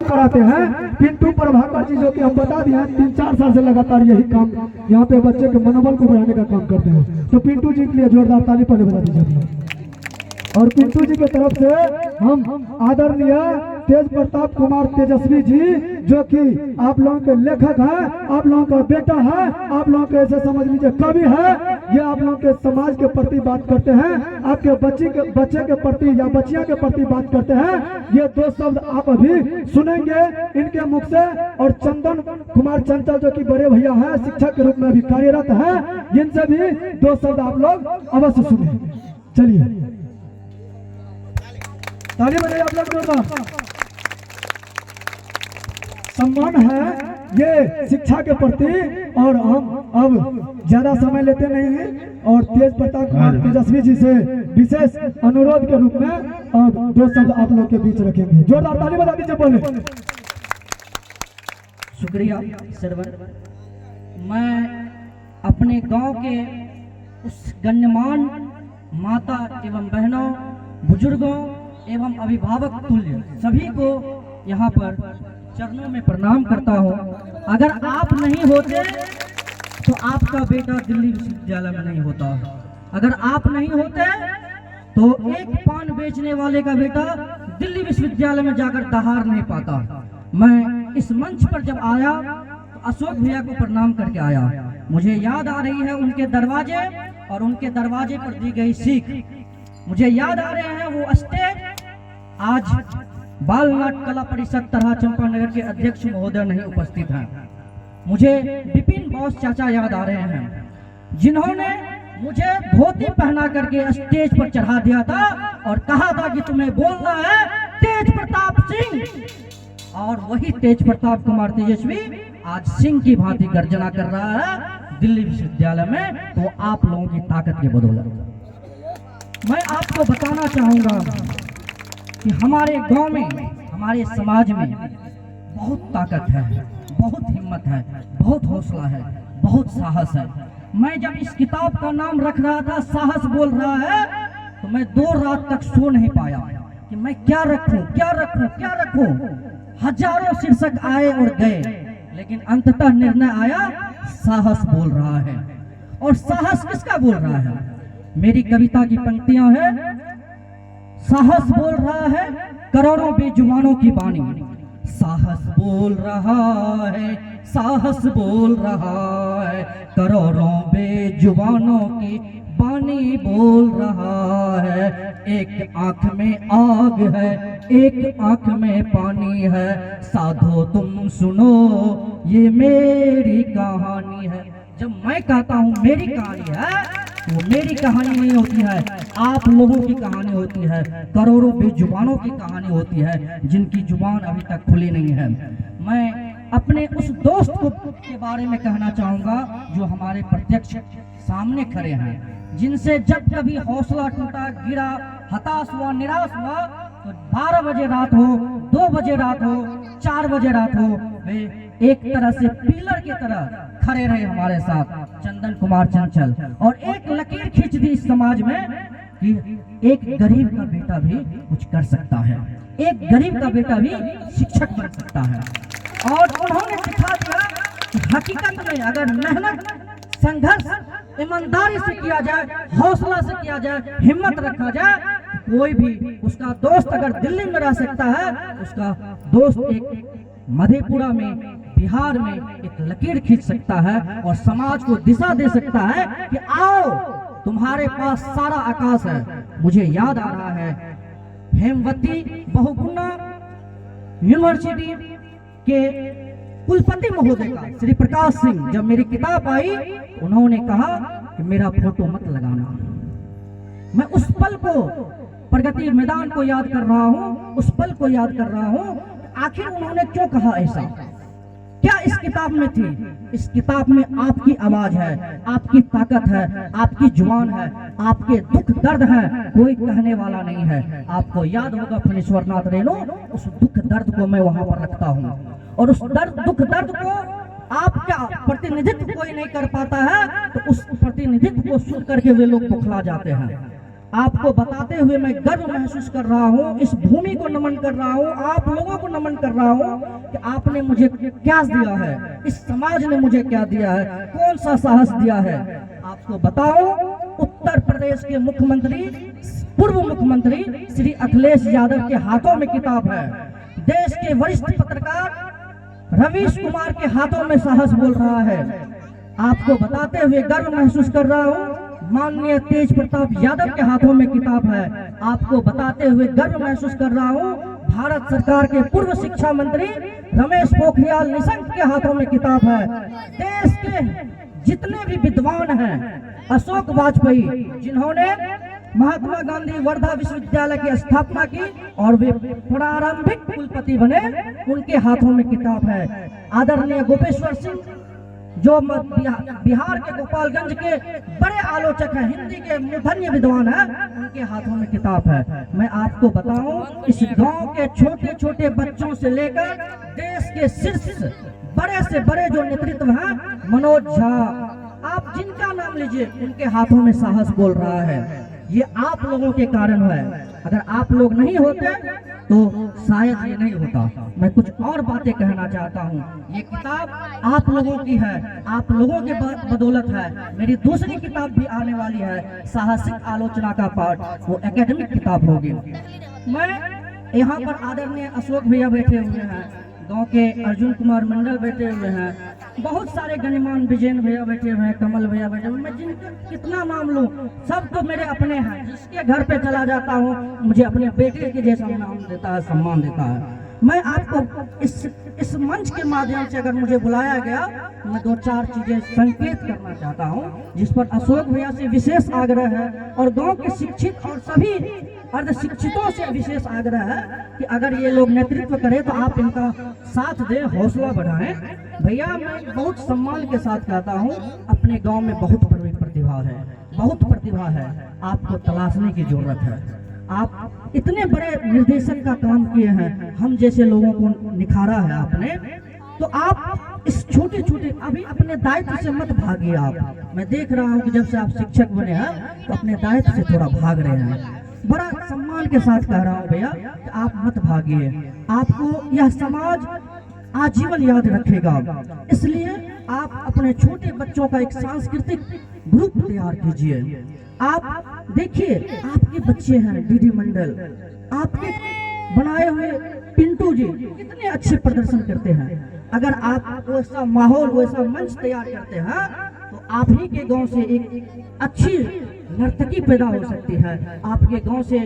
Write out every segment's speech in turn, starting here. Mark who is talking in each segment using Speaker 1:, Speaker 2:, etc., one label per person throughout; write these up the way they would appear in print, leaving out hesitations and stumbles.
Speaker 1: कराते हैं पिंटू प्रभाकर जी, जो कि हम बता दिए 3-4 साल से लगातार यही काम यहाँ पे बच्चे के मनोबल को बढ़ाने का काम करते हैं। तो पिंटू जी के लिए जोरदार ताली पहले बजा दीजिए। और पिंटू जी की तरफ से हम आदरणीय तेज प्रताप कुमार तेजस्वी जी, जो कि आप लोगों के लेखक हैं, आप लोगों का बेटा है, आप लोगों के ऐसे समझ लीजिए कवि है, ये आप लोगों के समाज के प्रति बात करते हैं, आपके बच्चे के प्रति या बच्चियां के प्रति बात करते हैं। ये 2 शब्द आप अभी सुनेंगे इनके मुख से। और चंदन कुमार चंचल, जो कि बड़े भैया हैं, शिक्षक के रूप में अभी कार्यरत है, इनसे भी 2 शब्द आप लोग अवश्य सुने। चलिए ताली बजाइए आप लोग जोरदार। सम्मान है ये शिक्षा के प्रति। और हम अब ज्यादा समय लेते नहीं हैं और तेज प्रताप कुमार तेजस्वी जी से विशेष अनुरोध के रूप में अब 2 शब्द आप लोग के बीच रखेंगे। जोरदार ताली बजा दीजिए पहले।
Speaker 2: शुक्रिया सरवर। मैं अपने गांव के उस गण्यमान माता एवं बहनों, बुजुर्गों एवं अभिभावक तुल्य सभी को यहाँ पर चरणों में प्रणाम करता हूँ। अगर आप नहीं होते तो आपका बेटा दिल्ली विश्वविद्यालय में नहीं होता। अगर आप नहीं होते तो एक पान बेचने वाले का बेटा दिल्ली विश्वविद्यालय में जाकर दहाड़ नहीं पाता। मैं इस मंच पर जब आया तो अशोक भैया को प्रणाम करके आया। मुझे याद आ रही है उनके दरवाजे और उनके दरवाजे पर दी गई सीख। मुझे याद आ रहे हैं वो स्टेज। आज बाल नाट्य कला परिषद तरह चंपानगर के अध्यक्ष महोदय नहीं उपस्थित हैं। मुझे विपिन बॉस चाचा याद आ रहे हैं, जिन्होंने मुझे धोती पहना करके स्टेज पर चढ़ा दिया था और कहा था कि तुम्हें बोलना है तेज प्रताप सिंह। और वही तेज प्रताप कुमार तेजस्वी आज सिंह की भांति गर्जना कर रहा है दिल्ली विश्वविद्यालय में, तो आप लोगों की ताकत के बदौलत। मैं आपको बताना चाहूंगा कि हमारे गांव में, हमारे समाज में बहुत ताकत है, बहुत हिम्मत है, बहुत हौसला है, बहुत साहस है। मैं जब इस किताब का नाम रख रहा था साहस बोल रहा है, तो मैं 2 रात तक सो नहीं पाया कि मैं क्या रखूं, क्या रखूं, क्या रखूं। हजारों शीर्षक आए और गए, लेकिन अंततः निर्णय आया साहस बोल रहा है। और साहस किसका बोल रहा है? मेरी कविता की पंक्तियां हैं, साहस बोल रहा है करोड़ों बेजुबानों की बानी। साहस बोल रहा है, साहस बोल रहा है करोड़ों बेजुबानों की बानी बोल रहा है। एक आंख में आग है, एक आंख में पानी है, साधो तुम सुनो ये मेरी कहानी है। जब मैं कहता हूँ मेरी कहानी है, वो मेरी कहानी नहीं होती है, आप लोगों की कहानी होती है, करोड़ों बेजुबानों की कहानी होती है जिनकी जुबान अभी तक खुली नहीं है। मैं अपने उस दोस्त के बारे में कहना चाहूंगा जो हमारे प्रत्यक्ष सामने खड़े हैं, जिनसे जब कभी हौसला टूटा, गिरा, हताश हुआ, निराश हुआ, तो 12 बजे रात हो, 2 बजे रात हो, 4 बजे रात हो, वे एक तरह से पिलर की तरह खड़े रहे हमारे साथ। चंदन कुमार चंचल। और एक लकीर खींच दी इस समाज में कि एक गरीब का बेटा भी कुछ कर सकता है, एक गरीब का बेटा भी शिक्षक बन सकता है। और उन्होंने सिखा दिया कि हकीकत में अगर मेहनत, संघर्ष ईमानदारी से किया जाए, हौसला से किया जाए, हिम्मत रखा जाए, कोई भी उसका दोस्त अगर दिल्ली में रह सकता है, उसका दोस्त एक मधेपुरा में, बिहार में एक लकीर खींच सकता है और समाज को दिशा दे सकता है कि आओ तुम्हारे पास सारा आकाश है। मुझे याद आ रहा है हेमवती बहुगुणा यूनिवर्सिटी के कुलपति महोदय का श्री प्रकाश सिंह, जब मेरी किताब आई उन्होंने कहा कि मेरा फोटो मत लगाना। मैं उस पल को, प्रगति मैदान को याद कर रहा हूँ, उस पल को याद कर रहा हूँ। आखिर उन्होंने क्यों कहा ऐसा? क्या इस किताब में थी? इस किताब में आपकी आवाज है, आपकी ताकत है, आपकी जुबान है, आपके दुख दर्द है, कोई कहने वाला नहीं है। आपको याद होगा फणीश्वरनाथ रेणु, उस दुख दर्द को मैं वहां पर रखता हूँ और उस दुख दर्द को आपका प्रतिनिधित्व कोई नहीं कर पाता है, तो उस प्रतिनिधित्व को सुन करके वे लोग बौखला जाते हैं। आपको बताते हुए मैं गर्व महसूस कर रहा हूँ, इस भूमि को नमन कर रहा हूँ, आप लोगों को नमन कर रहा हूँ कि आपने मुझे क्या दिया है, इस समाज ने मुझे क्या दिया है, कौन सा साहस दिया है। आपको बताऊं, उत्तर प्रदेश के मुख्यमंत्री, पूर्व मुख्यमंत्री श्री अखिलेश यादव के हाथों में किताब है। देश के वरिष्ठ पत्रकार रवीश कुमार के हाथों में साहस बोल रहा है। आपको बताते हुए गर्व महसूस कर रहा हूँ, माननीय तेज प्रताप यादव के हाथों में किताब है। आपको बताते हुए गर्व महसूस कर रहा हूँ, भारत सरकार के पूर्व शिक्षा मंत्री रमेश पोखरियाल निशंक के हाथों में किताब है। देश के जितने भी विद्वान हैं, अशोक वाजपेयी जिन्होंने महात्मा गांधी वर्धा विश्वविद्यालय की स्थापना की और वे प्रारंभिक कुलपति बने, उनके हाथों में किताब है। आदरणीय गोपेश्वर सिंह जो बिहार के गोपालगंज के बड़े आलोचक हैं, हिंदी के मूर्धन्य विद्वान हैं, उनके हाथों में किताब है। मैं आपको बताऊं, इस गांव के छोटे छोटे बच्चों से लेकर देश के शीर्ष बड़े से बड़े जो नेतृत्व हैं, मनोज झा, आप जिनका नाम लीजिए, उनके हाथों में साहस बोल रहा है। ये आप लोगों के कारण है। अगर आप लोग नहीं होते तो शायद ये नहीं होता। मैं कुछ और बातें कहना चाहता हूँ। ये किताब आप लोगों की है, आप लोगों के बदौलत है। मेरी दूसरी किताब भी आने वाली है, साहसिक आलोचना का पाठ, वो एकेडमिक किताब होगी। मैं यहाँ पर आदरणीय अशोक भैया बैठे हुए हैं, गांव के अर्जुन कुमार मंडल बैठे हुए हैं, बहुत सारे गणमान्य विजयन भैया बैठे हुए हैं, कमल भैया बैठे हुए हैं। मैं जिनका कितना नाम लूं, सब तो मेरे अपने हैं। जिसके घर पे चला जाता हूं, मुझे अपने बेटे के जैसा नाम देता है, सम्मान देता है। मैं आपको इस मंच के माध्यम से अगर मुझे बुलाया गया, मैं 2-4 चीजें संकेत करना चाहता हूं, जिस पर अशोक भैया से विशेष आग्रह है और गांव के शिक्षित और सभी अर्ध शिक्षितों से विशेष आग्रह है कि अगर ये लोग नेतृत्व करें तो आप इनका साथ दें, हौसला बढ़ाएं। भैया मैं बहुत सम्मान के साथ कहता हूँ, अपने गांव में बहुत प्रतिभा है, बहुत प्रतिभा है, आपको तलाशने की जरूरत है। आप इतने बड़े निर्देशक का काम किए हैं, हम जैसे लोगों को निखारा है आपने, तो आप इस छोटे छोटे अभी अपने दायित्व से मत भागिए। आप, मैं देख रहा हूँ कि जब से आप शिक्षक बने हैं तो अपने दायित्व से थोड़ा भाग रहे हैं। बड़ा सम्मान के साथ कह रहा हूँ भैया कि आप मत भागिए, आपको यह समाज आजीवन याद रखेगा। इसलिए आप अपने छोटे बच्चों का एक सांस्कृतिक ग्रुप तैयार कीजिए। आप देखिए, आपके बच्चे हैं डीडी मंडल, आपके बनाए हुए पिंटू जी कितने अच्छे प्रदर्शन करते हैं। अगर आप वैसा माहौल, वैसा मंच तैयार करते हैं तो आप ही के गांव से एक अच्छी नर्तकी पैदा हो सकती है, आपके गांव से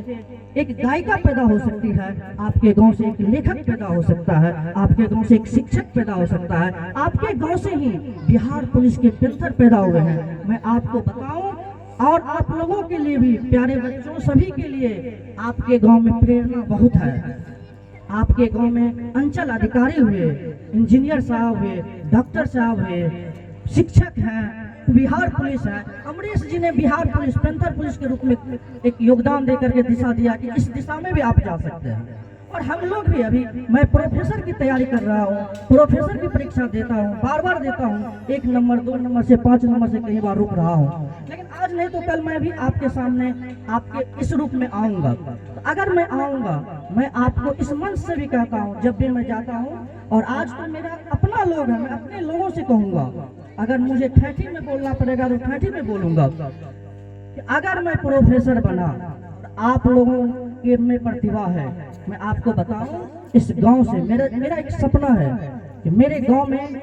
Speaker 2: एक गायिका पैदा हो सकती है, आपके गांव से एक लेखक पैदा हो सकता है, आपके गांव से एक शिक्षक पैदा हो सकता है, आपके गांव से ही बिहार पुलिस के पेंथर पैदा हुए हैं। मैं आपको बताऊं, और आप लोगों के लिए भी, प्यारे बच्चों सभी के लिए आपके गांव में प्रेरणा बहुत है। आपके गांव में अंचल अधिकारी हुए, इंजीनियर साहब हुए, डॉक्टर साहब हुए, शिक्षक हैं, बिहार पुलिस है। अमरीश जी ने बिहार पुलिस, पेंथर पुलिस के रूप में एक योगदान देकर के दिशा दिया कि इस दिशा में भी आप जा सकते हैं। और हम लोग भी, अभी मैं प्रोफेसर की तैयारी कर रहा हूँ, प्रोफेसर की परीक्षा देता हूँ, बार बार देता हूँ, 1 नंबर 2 नंबर से 5 नंबर से कई बार रुक रहा हूँ, लेकिन आज नहीं तो कल मैं भी आपके सामने आपके इस रूप में आऊंगा। तो अगर मैं आऊंगा, मैं आपको इस मंच से भी कहता हूँ, जब भी मैं जाता हूँ, और आज तो मेरा अपना लोग है, मैं अपने लोगों से कहूंगा, अगर मुझे ठेठी में बोलना पड़ेगा तो ठेठी में बोलूंगा कि अगर मैं प्रोफेसर बना तो आप लोगों के में प्रतिभा है। मैं आपको बताऊं, इस गांव से मेरा एक सपना है कि मेरे गांव में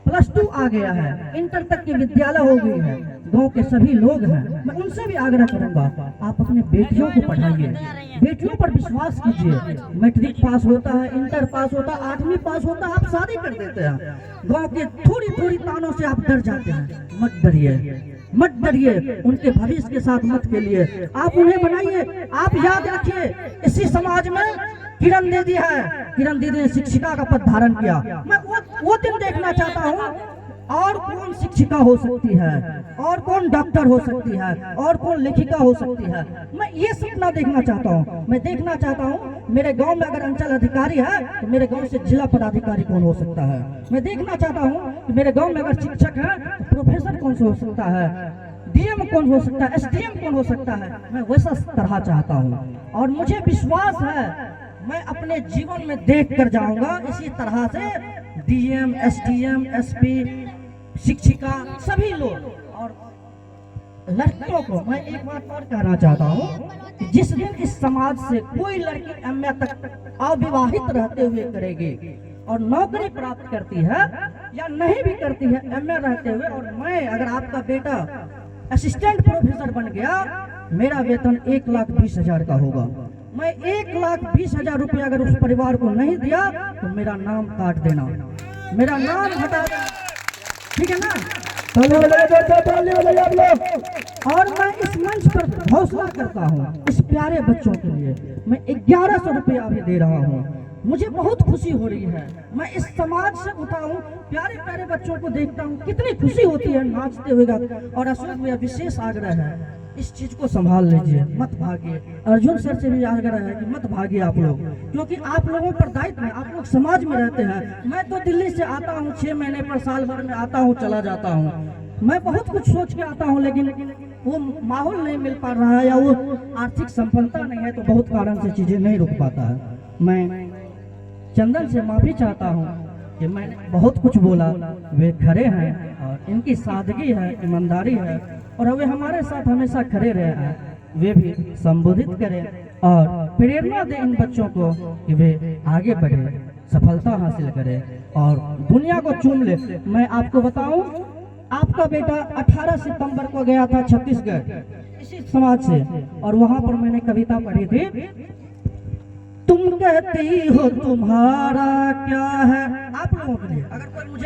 Speaker 2: +2 आ गया है, इंटर तक की विद्यालय हो गई है, गांव के सभी लोग हैं। मैं उनसे भी आग्रह करूंगा, आप अपने बेटियों को पढ़ाइए, बेटियों पर विश्वास कीजिए। मैट्रिक पास होता है, इंटर पास होता है, 8वीं पास होता है, आप शादी कर देते हैं। गांव के थोड़ी थोड़ी तानों से आप डर जाते हैं। मत डरिए, मत डरिए, उनके भविष्य के साथ मत खेलिए, आप उन्हें बनाइए। आप याद रखिए, इसी समाज में किरण दीदी है, किरण दीदी ने शिक्षिका का पद धारण किया। मैं वो दिन देखना चाहता हूँ, और कौन शिक्षिका हो सकती है, और कौन डॉक्टर हो सकती है, और कौन लेखिका हो सकती है। मैं ये सपना देखना चाहता हूँ। मैं देखना चाहता हूँ मेरे गांव में अगर अंचल अधिकारी है तो मेरे गांव से जिला पदाधिकारी कौन हो सकता है। मैं देखना चाहता हूँ कि मेरे गांव में अगर शिक्षक है तो प्रोफेसर कौन से हो सकता है। डीएम कौन हो सकता है, एसडीएम कौन हो सकता है, मैं वैसा तरह चाहता हूँ। और मुझे विश्वास है मैं अपने जीवन में देख कर जाऊंगा इसी तरह से डीएम, एसडीएम, एसपी, शिक्षिका, सभी लोग। और लड़कियों को मैं एक बात और कहना चाहता हूँ कि जिस दिन इस समाज से कोई लड़की एमए तक अविवाहित रहते हुए करेगी और नौकरी प्राप्त करती है या नहीं भी करती है एमए रहते हुए, और मैं अगर आपका बेटा असिस्टेंट प्रोफेसर बन गया, मेरा वेतन 1,20,000 का होगा। मैं 1,20,000 रुपया अगर उस परिवार को नहीं दिया तो मेरा नाम काट देना, मेरा नाम हटा देना, ठीक है ना।
Speaker 1: ताली बजाइए आप लोग।
Speaker 2: और मैं इस मंच पर हौसला करता हूँ इस प्यारे बच्चों के लिए। मैं 1100 रुपया भी दे रहा हूँ, मुझे बहुत खुशी हो रही है। मैं इस समाज से उठा हूँ, प्यारे प्यारे बच्चों को देखता हूँ, कितनी खुशी होती है नाचते हुए। और अशोक भैया विशेष आग्रह है, इस चीज को संभाल लीजिए, मत भागिए। अर्जुन सर से भी आग्रह है कि मत भागिए आप लोग, क्योंकि आप लोगों पर दायित्व है, आप लोग समाज में रहते हैं। मैं तो दिल्ली से आता हूँ 6 महीने पर, साल भर में आता हूँ चला जाता हूँ, मैं बहुत कुछ सोच के आता हूँ, लेकिन वो माहौल नहीं मिल पा रहा है या वो आर्थिक संपन्नता नहीं है, तो बहुत कारण से चीजें नहीं रुक पाता है। मैं चंदन से माफी चाहता हूँ कि मैंने बहुत कुछ बोला, वे खड़े हैं और इनकी सादगी है, ईमानदारी है, और वे हमारे साथ हमेशा खड़े रहे हैं। वे भी संबोधित करें और प्रेरणा दें इन बच्चों को कि वे आगे बढ़े, सफलता हासिल करें और दुनिया को चूम ले। मैं आपको बताऊं, आपका बेटा 18 सितंबर को गया था छत्तीसगढ़ इसी समाज से, और वहां पर मैंने कविता पढ़ी थी, तुम कहती हो तुम्हारा क्या है। आप लोगों के लिए अगर कोई मुझे